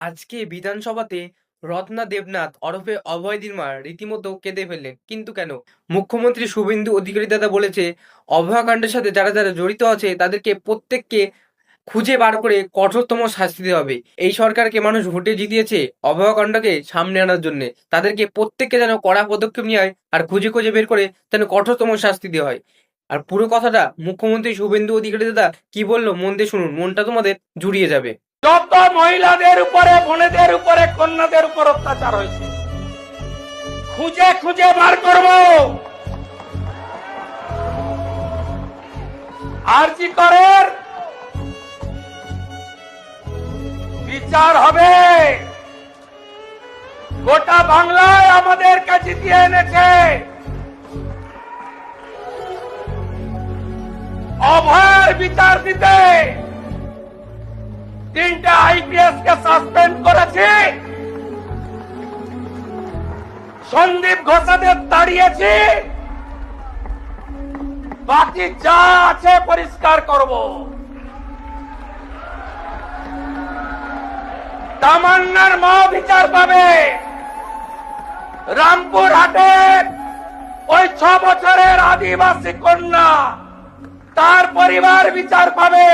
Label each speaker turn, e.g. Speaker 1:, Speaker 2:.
Speaker 1: আজকে বিধানসভাতে রত্না দেবনাথ ওরফে অভয় দিনমা রীতিমতো কেঁদে ফেললেন। কিন্তু কেন? মুখ্যমন্ত্রী শুভেন্দু অধিকারী দাদা বলেছে, অভয়াকাণ্ডের সাথে যারা যারা জড়িত আছে তাদেরকে প্রত্যেককে খুঁজে বার করে কঠোরতম শাস্তি দেওয়া হবে। এই সরকারকে মানুষ ভোটে জিতিয়েছে অভয়াকাণ্ডকে সামনে আনার জন্য। তাদেরকে প্রত্যেককে যেন কড়া পদক্ষেপ নেওয়া হয় আর খুঁজে খুঁজে বের করে যেন কঠোরতম শাস্তি দেওয়া হয়। আর পুরো কথাটা মুখ্যমন্ত্রী শুভেন্দু অধিকারী দাদা কি বললো মন দিয়ে শুনুন, মনটা তোমাদের জুড়িয়ে যাবে।
Speaker 2: যত মহিলাদের উপরে, বোনেদের উপরে, কন্যাদের উপর অত্যাচার হয়েছে খুঁজে খুঁজে বার করব। আরজি করের বিচার হবে। গোটা বাংলায় আমাদের কাছে দিয়ে এনেছে। অভয়ের বিচার দিতে 3টে আইপিএস কে সাসপেন্ড করেছি, সন্দীপ ঘোষাদের তাড়িয়েছি, বাকি যা আছে পরিষ্কার করব। তামান্নার মা বিচার পাবে। রামপুর হাটে ওই 6 বছরের আদিবাসী কন্যা, তার পরিবার বিচার পাবে।